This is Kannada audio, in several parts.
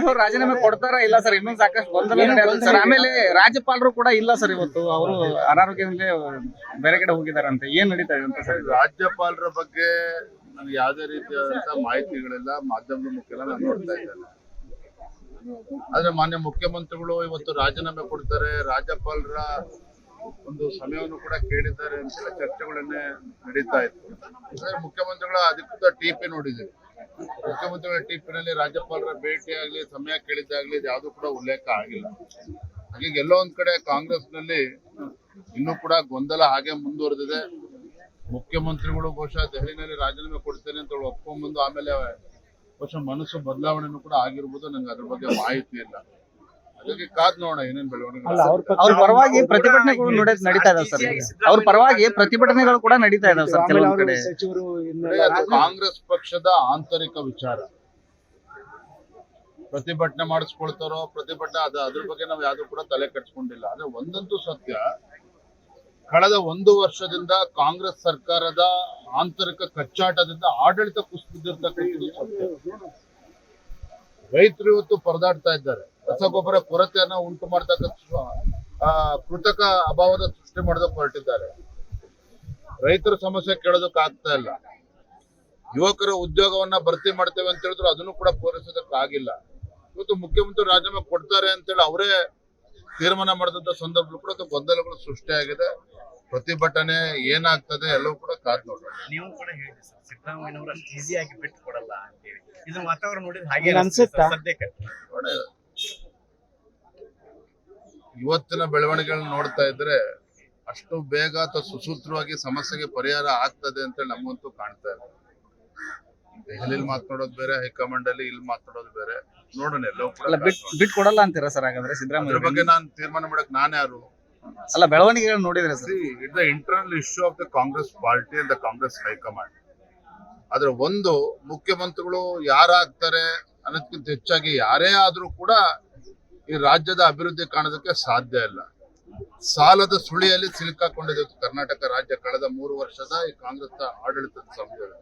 ಅವ್ರು ರಾಜೀನಾಮೆ ಕೊಡ್ತಾರ ಇಲ್ಲ ಸರ್? ಇನ್ನೂ ಸಾಕಷ್ಟು ಗೊಂದಲ ನಡೆಯುತ್ತೆ ಸರ್. ಆಮೇಲೆ ರಾಜ್ಯಪಾಲರು ಕೂಡ ಇಲ್ಲ ಸರ್, ಇವತ್ತು ಅವರು ಅನಾರೋಗ್ಯದಿಂದ ಬೇರೆ ಕಡೆ ಹೋಗಿದಾರಂತೆ. ಏನ್ ನಡೀತಾ ಇದೆ ಅಂತ ಸರ್? ರಾಜ್ಯಪಾಲರ ಬಗ್ಗೆ ನನಗೆ ಯಾವುದೇ ರೀತಿಯಾದಂತ ಮಾಹಿತಿಗಳೆಲ್ಲ ಮಾಧ್ಯಮದ ಮುಖೇನ ನಾನು ನೋಡ್ತಾ ಇದ್ದೇನೆ. ಆದ್ರೆ ಮಾನ್ಯ ಮುಖ್ಯಮಂತ್ರಿಗಳು ಇವತ್ತು ರಾಜೀನಾಮೆ ಕೊಡ್ತಾರೆ, ರಾಜ್ಯಪಾಲರ ಒಂದು ಸಮಯವನ್ನು ಕೂಡ ಕೇಳಿದ್ದಾರೆ ಅಂತ ಚರ್ಚೆಗಳನ್ನೇ ನಡೀತಾ ಇತ್ತು. ಆದ್ರೆ ಮುಖ್ಯಮಂತ್ರಿಗಳ ಅಧಿಕೃತ ಟಿಪಿ ನೋಡಿದ್ದೀವಿ. ಮುಖ್ಯಮಂತ್ರಿಗಳ ಟಿಪಿನಲ್ಲಿ ರಾಜ್ಯಪಾಲರ ಭೇಟಿ ಆಗ್ಲಿ, ಸಮಯ ಕೇಳಿದ್ದಾಗ್ಲಿ ಯಾವುದು ಕೂಡ ಉಲ್ಲೇಖ ಆಗಿಲ್ಲ. ಹಾಗಾಗಿ ಎಲ್ಲೋ ಒಂದ್ ಕಡೆ ಕಾಂಗ್ರೆಸ್ನಲ್ಲಿ ಇನ್ನೂ ಕೂಡ ಗೊಂದಲ ಹಾಗೆ ಮುಂದುವರೆದಿದೆ. ಮುಖ್ಯಮಂತ್ರಿಗಳು ಬಹುಶಃ ದೆಹಲಿನಲ್ಲಿ ರಾಜೀನಾಮೆ ಕೊಡ್ತೇನೆ ಅಂತ ಒಪ್ಕೊಂಡ್ಬಂದು ಆಮೇಲೆ ಬಹುಶಃ ಮನಸ್ಸು ಬದಲಾವಣೆನೂ ಕೂಡ ಆಗಿರ್ಬೋದು. ನಂಗೆ ಅದ್ರ ಬಗ್ಗೆ ಮಾಹಿತಿ ಇಲ್ಲ. ಹಾಗಾಗಿ ಕಾದ್ ನೋಡೋಣ ಏನೇನ್ ಬೆಳವಣಿಗೆ. ಅವ್ರ ಪರವಾಗಿ ಪ್ರತಿಭಟನೆಗಳು ನಡೀತಾ ಇದಾವೆ ಸರ್. ಅವ್ರ ಪರವಾಗಿ ಪ್ರತಿಭಟನೆಗಳು ಕೂಡ ನಡೀತಾ ಇದಾವೆ ಸರ್ ಕೆಲವೊಂದ್ ಕಡೆ. ಅದು ಕಾಂಗ್ರೆಸ್ ಪಕ್ಷದ ಆಂತರಿಕ ವಿಚಾರ. ಪ್ರತಿಭಟನೆ ಮಾಡಿಸ್ಕೊಳ್ತಾರೋ ಪ್ರತಿಭಟನೆ ಅದ್ರ ಬಗ್ಗೆ ನಾವು ಯಾವ್ದು ಕೂಡ ತಲೆ ಕೆಡಿಸ್ಕೊಂಡಿಲ್ಲ. ಆದ್ರೆ ಒಂದಂತೂ ಸತ್ಯ, ಕಳೆದ 1 ವರ್ಷದಿಂದ ಕಾಂಗ್ರೆಸ್ ಸರ್ಕಾರದ ಆಂತರಿಕ ಕಚ್ಚಾಟದಿಂದ ಆಡಳಿತ ಕುಸಿದಿರ್ತಕ್ಕಂಥದ್ದು ಸತ್ಯ. ರೈತರು ಇವತ್ತು ಪರದಾಡ್ತಾ ಇದ್ದಾರೆ. ರಸಗೊಬ್ಬರ ಕೊರತೆಯನ್ನ ಉಂಟು ಮಾಡ್ತಕ್ಕಂಥ ಕೃತಕ ಅಭಾವದ ಸೃಷ್ಟಿ ಮಾಡೋದಕ್ಕೆ ಹೊರಟಿದ್ದಾರೆ. ರೈತರ ಸಮಸ್ಯೆ ಕೇಳೋದಕ್ಕೆ ಆಗ್ತಾ ಇಲ್ಲ. ಯುವಕರ ಉದ್ಯೋಗವನ್ನ ಭರ್ತಿ ಮಾಡ್ತೇವೆ ಅಂತ ಹೇಳಿದ್ರು ಅದನ್ನು ಕೂಡ ಪೂರೈಸೋದಕ್ಕೆ ಆಗಿಲ್ಲ. ಇವತ್ತು ಮುಖ್ಯಮಂತ್ರಿ ರಾಜೀನಾಮೆ ಕೊಡ್ತಾರೆ ಅಂತೇಳಿ ಅವರೇ ತೀರ್ಮಾನ ಮಾಡಿದಂತ ಸಂದರ್ಭದಲ್ಲೂ ಕೂಡ ಗೊಂದಲಗಳು ಸೃಷ್ಟಿಯಾಗಿದೆ. ಪ್ರತಿಭಟನೆ ಏನಾಗ್ತದೆ ಎಲ್ಲವೂ ಕೂಡ ಕಾದ್ ನೋಡೋಣ. ನೀವು ಕೂಡ ಹೇಳಿದ್ರಿ ಸರ್, ಸಿದ್ದರಾಮಯ್ಯನವರು ಅಷ್ಟು ಈಸಿಯಾಗಿ ಬಿಟ್ಟು ಕೊಡಲ್ಲ ಅಂತೇಳಿ. ಇದು ವಾತಾವರಣ ನೋಡಿದ್ರೆ ಹಾಗೆ ಅನ್ಸುತ್ತಾ ಸದ್ಯಕ್ಕೆ? ಇವತ್ತಿನ ಬೆಳವಣಿಗೆಗಳನ್ನ ನೋಡ್ತಾ ಇದ್ರೆ ಅಷ್ಟು ಬೇಗ ಅಥವಾ ಸುಸೂತ್ರವಾಗಿ ಸಮಸ್ಯೆಗೆ ಪರಿಹಾರ ಆಗ್ತದೆ ಅಂತ ನಮಗಂತೂ ಕಾಣ್ತಾ ಇದೆ. ದೆಹಲಿಯಲ್ಲಿ ಮಾತನಾಡೋದು ಬೇರೆ, ಹೈಕಮಾಂಡ್ ಅಲ್ಲಿ ಇಲ್ಲಿ ಮಾತನಾಡೋದು ಬೇರೆ. ನೋಡೋಣ ಎಲ್ಲವೂ ಕೂಡ ಬಿಟ್ ಕೊಡಲ್ಲ ಅಂತೀರಾ ಸರ್ ಹಾಗಾದ್ರೆ ಸಿದ್ದರಾಮಯ್ಯ? ಅದ್ರ ಬಗ್ಗೆ ನಾನು ತೀರ್ಮಾನ ಮಾಡಕ್ ನಾನು ಯಾರು? ಅಲ್ಲ, ಬೆಳವಣಿಗೆಗಳು ನೋಡಿದ್ರೆ sir, it's the internal issue of the Congress party and the Congress high command. ಆದ್ರೆ ಒಂದು ಮುಖ್ಯಮಂತ್ರಿಗಳು ಯಾರಾಗ್ತಾರೆ ಅನ್ನೋದಕ್ಕಿಂತ ಹೆಚ್ಚಾಗಿ ಯಾರೇ ಆದ್ರೂ ಕೂಡ ಈ ರಾಜ್ಯದ ಅಭಿವೃದ್ಧಿ ಕಾಣೋದಕ್ಕೆ ಸಾಧ್ಯ ಇಲ್ಲ. ಸಾಲದ ಸುಳಿಯಲ್ಲಿ ಸಿಲುಕಾಕೊಂಡಿದೆ ಕರ್ನಾಟಕ ರಾಜ್ಯ ಕಳೆದ 3 ವರ್ಷದ ಈ ಕಾಂಗ್ರೆಸ್ ಆಡಳಿತದ ಸಮಯದಲ್ಲಿ.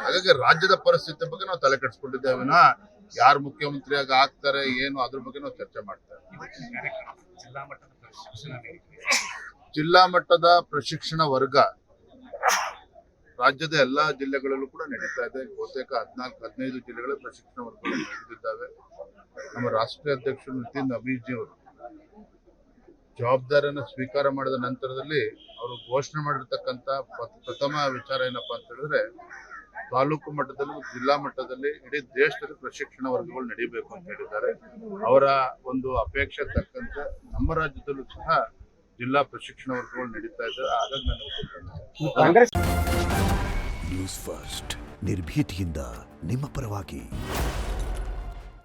ಹಾಗಾಗಿ ರಾಜ್ಯದ ಪರಿಸ್ಥಿತಿ ಬಗ್ಗೆ ನಾವು ತಲೆ ಕೆಡಿಸ್ಕೊಂಡಿದ್ದೇವೆ ವಿನ ಯಾರು ಮುಖ್ಯಮಂತ್ರಿಯಾಗಿ ಆಗ್ತಾರೆ ಏನು ಅದ್ರ ಬಗ್ಗೆ ನಾವು ಚರ್ಚೆ ಮಾಡ್ತೇವೆ. ಜಿಲ್ಲಾ ಮಟ್ಟದ ಪ್ರಶಿಕ್ಷಣ ವರ್ಗ ರಾಜ್ಯದ ಎಲ್ಲಾ ಜಿಲ್ಲೆಗಳಲ್ಲೂ ಕೂಡ ನಡೀತಾ ಇದೆ. ಬಹುತೇಕ 14-15 ಜಿಲ್ಲೆಗಳ ಪ್ರಶಿಕ್ಷಣ ವರ್ಗಗಳು ನಡೆದಿದ್ದಾವೆ. ನಮ್ಮ ರಾಷ್ಟ್ರೀಯ ಅಧ್ಯಕ್ಷರು ನಿತಿನ್ ಅಭಿಜಿ ಅವರು ಜವಾಬ್ದಾರಿಯನ್ನು ಸ್ವೀಕಾರ ಮಾಡಿದ ನಂತರದಲ್ಲಿ ಅವರು ಘೋಷಣೆ ಮಾಡಿರ್ತಕ್ಕಂಥ ಪ್ರಥಮ ವಿಚಾರ ಏನಪ್ಪಾ ಅಂತ ಹೇಳಿದ್ರೆ, ತಾಲೂಕು ಮಟ್ಟದಲ್ಲಿ ಮತ್ತು ಜಿಲ್ಲಾ ಮಟ್ಟದಲ್ಲಿ ಇಡೀ ದೇಶದಲ್ಲಿ ಪ್ರಶಿಕ್ಷಣ ವರ್ಗಗಳು ನಡೀಬೇಕು ಅಂತ ಹೇಳಿದ್ದಾರೆ. ಅವರ ಒಂದು ಅಪೇಕ್ಷೆ ತಕ್ಕಂತೆ ನಮ್ಮ ರಾಜ್ಯದಲ್ಲೂ ಸಹ ಜಿಲ್ಲಾ ಪ್ರಶಿಕ್ಷಣ ವರ್ಗಗಳು ನಡೀತಾ ಇದ್ದಾರೆ. ಹಾಗಾಗಿ ನಾನು ನ್ಯೂಸ್ ಫಸ್ಟ್ ನಿರ್ಭೀತಿಯಿಂದ ನಿಮ್ಮ ಪರವಾಗಿ.